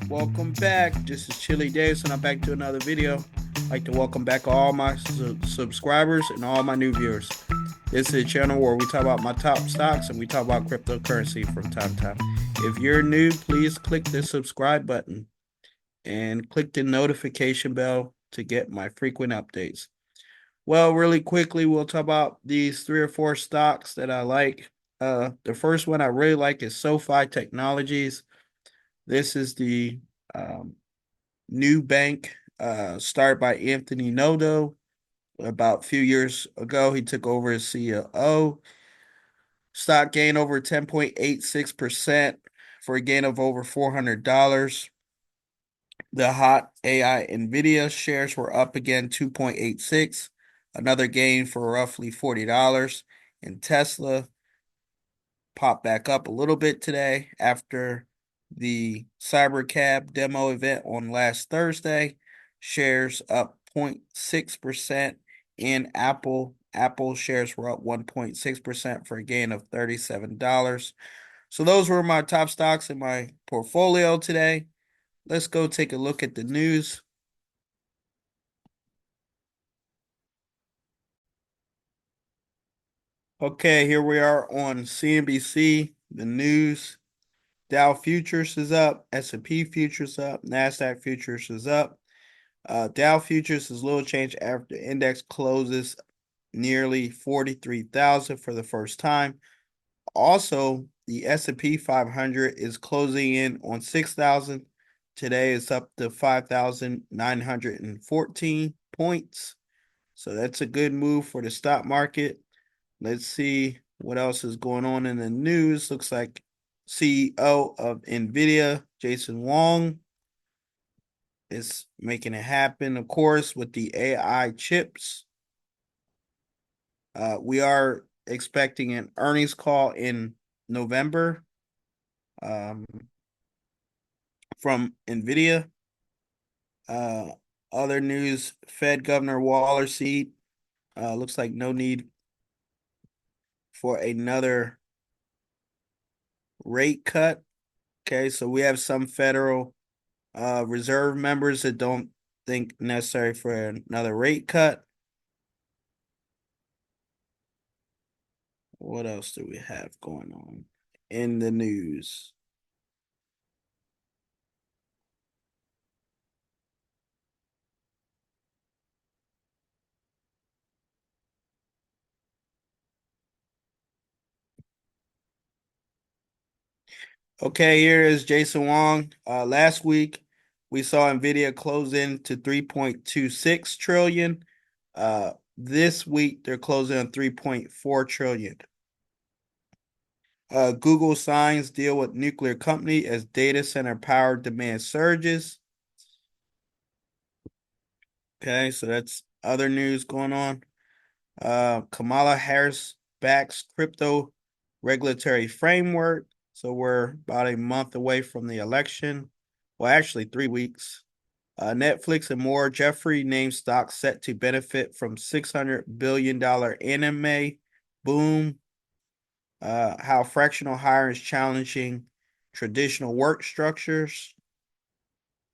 Welcome back. This is Chili Davis, and I'm back to another video. I'd like to welcome back all my subscribers and all my new viewers. This is a channel where we talk about my top stocks and we talk about cryptocurrency from time to time. If you're new, please click the subscribe button and click the notification bell to get my frequent updates. Well, really quickly, we'll talk about these 3 or 4 stocks that I like. The first one I really like is SoFi Technologies. This is the new bank started by Anthony Noto about a few years ago. He took over as CEO. Stock gained over 10.86% for a gain of over $400. The hot AI Nvidia shares were up again 2.86, another gain for roughly $40. And Tesla popped back up a little bit today after the Cybercab demo event on last Thursday. Shares up 0.6%, and Apple shares were up 1.6% for a gain of $37. So those were my top stocks in my portfolio today. Let's go take a look at the news. Okay, here we are on CNBC, the news. Dow futures is up, S&P futures up, NASDAQ futures is up. Dow futures is little change after the index closes nearly 43,000 for the first time. Also, the S&P 500 is closing in on 6,000. Today it's up to 5,914 points. So that's a good move for the stock market. Let's see what else is going on in the news. Looks like CEO of Nvidia, Jason Wong, is making it happen, of course, with the AI chips. We are expecting an earnings call in November from Nvidia. Other news, Fed Governor Waller seat. Looks like no need for another rate cut. Okay, so we have some Federal Reserve members that don't think necessary for another rate cut. What else do we have going on in the news? Okay, here is Jason Wong. Last week, we saw Nvidia close in to 3.26 trillion. This week, they're closing on 3.4 trillion. Google signs deal with nuclear company as data center power demand surges. Okay, so that's other news going on. Kamala Harris backs crypto regulatory framework. So we're about a month away from the election. Well, actually 3 weeks. Netflix and more. Jeffrey named stocks set to benefit from $600 billion anime boom. How fractional hiring is challenging traditional work structures.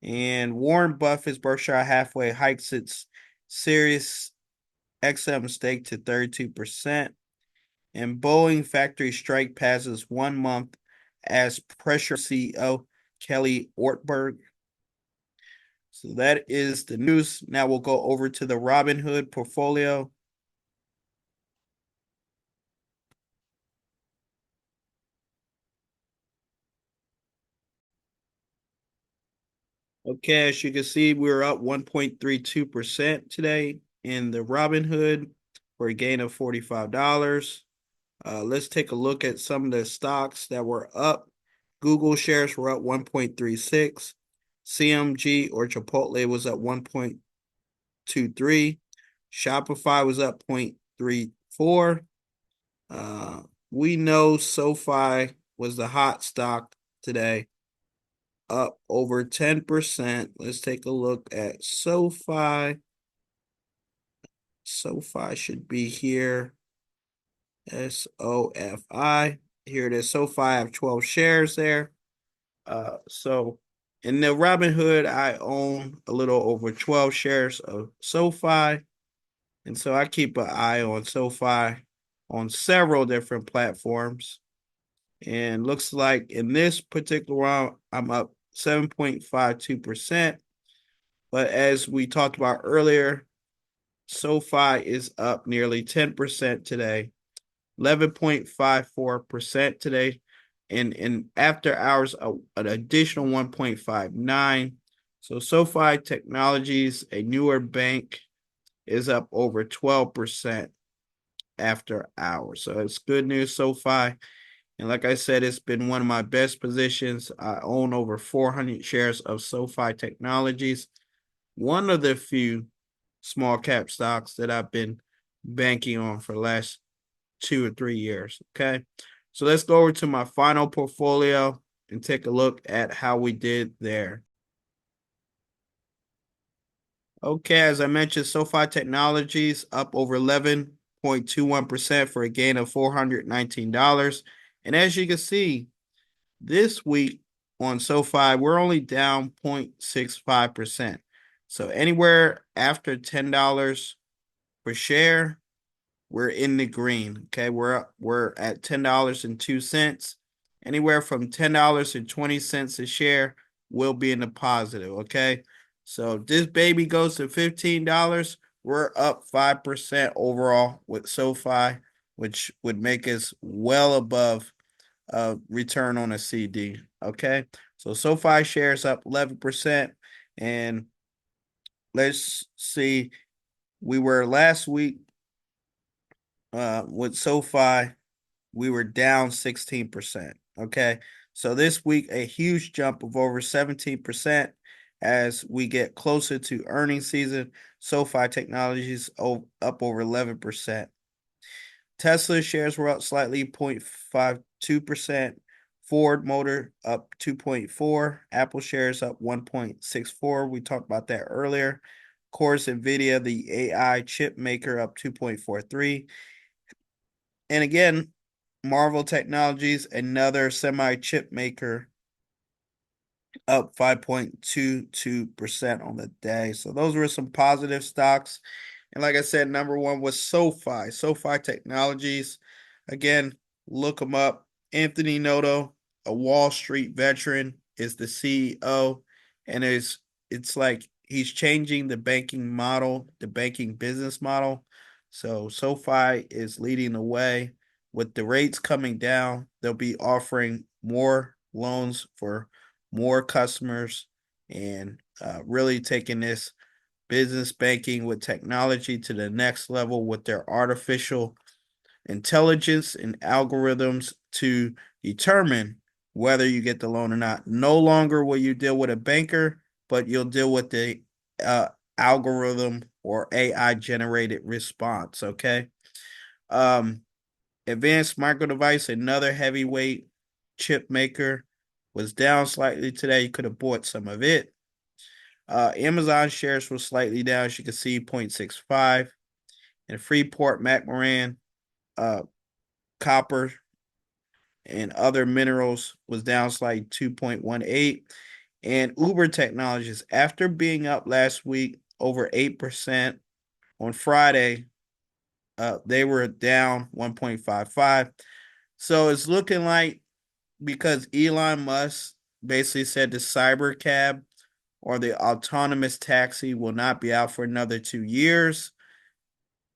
And Warren Buffett's Berkshire Hathaway hikes its Sirius XM stake to 32%. And Boeing factory strike passes 1 month as pressure CEO Kelly Ortberg. So that is the news. Now we'll go over to the Robinhood portfolio. Okay, as you can see, we're up 1.32% today in the Robinhood for a gain of $45. Let's take a look at some of the stocks that were up. Google shares were up 1.36. CMG or Chipotle was up 1.23. Shopify was up 0.34. We know SoFi was the hot stock today, up over 10%. Let's take a look at SoFi. SoFi should be here. SOFI. Here it is. SoFi, I have 12 shares there. So In the Robinhood, I own a little over 12 shares of SoFi. And so I keep an eye on SoFi on several different platforms. And looks like in this particular round, I'm up 7.52%. But as we talked about earlier, SoFi is up nearly 10% today, 11.54% today. And in after hours, an additional 1.59. So SoFi Technologies, a newer bank, is up over 12% after hours. So it's good news, SoFi. And like I said, it's been one of my best positions. I own over 400 shares of SoFi Technologies, one of the few small cap stocks that I've been banking on for the last 2 or 3 years. Okay. So let's go over to my final portfolio and take a look at how we did there. Okay, as I mentioned, SoFi Technologies up over 11.21% for a gain of $419. And as you can see, this week on SoFi, we're only down 0.65%. So anywhere after $10 per share, we're in the green. Okay, we're at $10.02. Anywhere from $10.20 a share, we'll be in the positive. Okay, so this baby goes to $15. We're up 5% overall with SoFi, which would make us well above return on a CD. Okay, so SoFi shares up 11%, and let's see, we were last week with SoFi, we were down 16%. Okay, so this week a huge jump of over 17% as we get closer to earnings season. SoFi Technologies up over 11%. Tesla shares were up slightly, 0.52%. Ford Motor up 2.4. Apple shares up 1.64. We talked about that earlier. Of course, Nvidia, the AI chip maker, up 2.43. And again, Marvel Technologies, another semi chip maker, up 5.22% on the day. So those were some positive stocks. And like I said, number one was SoFi Technologies. Again, look them up. Anthony Noto, a Wall Street veteran, is the CEO. And it's like he's changing the banking model, the banking business model. So SoFi is leading the way. With the rates coming down, they'll be offering more loans for more customers and really taking this business banking with technology to the next level with their artificial intelligence and algorithms to determine whether you get the loan or not. No longer will you deal with a banker, but you'll deal with the algorithm or AI generated response. Okay. Advanced Micro Device, another heavyweight chip maker, was down slightly today. You could have bought some of it. Amazon shares were slightly down, as you can see, 0.65. And Freeport McMoran, copper and other minerals was down slightly, 2.18. And Uber Technologies, after being up last week over 8% on Friday, they were down 1.55. So it's looking like, because Elon Musk basically said the cyber cab or the autonomous taxi will not be out for another 2 years.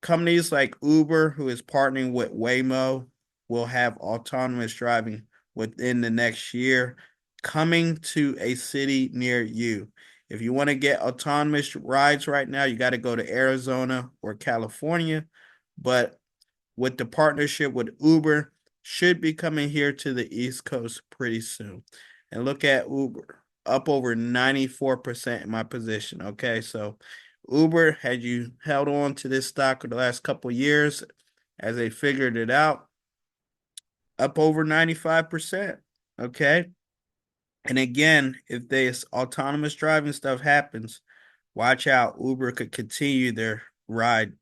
Companies like Uber, who is partnering with Waymo, will have autonomous driving within the next year, coming to a city near you. If you want to get autonomous rides right now, you got to go to Arizona or California. But with the partnership with Uber, should be coming here to the East Coast pretty soon. And look at Uber, up over 94% in my position. Okay, so Uber, had you held on to this stock for the last couple of years as they figured it out, up over 95%. Okay. And again, if this autonomous driving stuff happens, watch out. Uber could continue their ride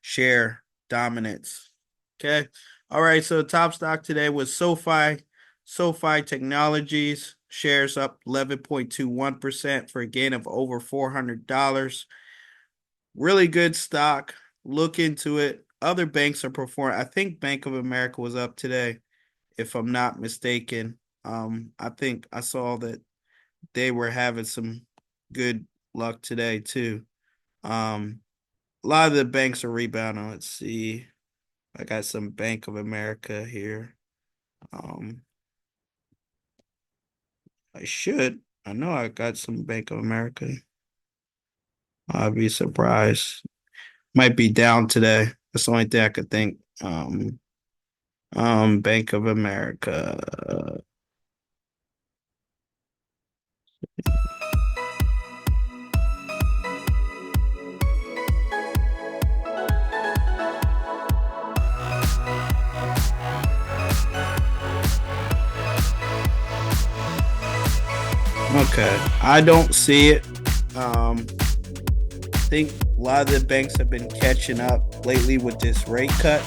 share dominance. Okay. All right. So the top stock today was SoFi Technologies. shares up 11.21% for a gain of over $400. Really good stock. Look into it. Other banks are performing. I think Bank of America was up today, if I'm not mistaken. I think I saw that they were having some good luck today too. A lot of the banks are rebounding. Let's see. I got some Bank of America here. I should. I know I got some Bank of America. I'd be surprised. Might be down today. That's the only thing I could think. Bank of America. Okay, I don't see it. I think a lot of the banks have been catching up lately with this rate cut.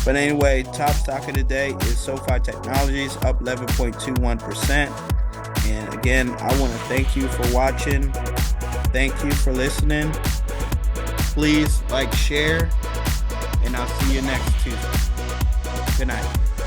But anyway, top stock of the day is SoFi Technologies, up 11.21%. And again, I want to thank you for watching. Thank you for listening. Please like, share, and I'll see you next Tuesday. Good night.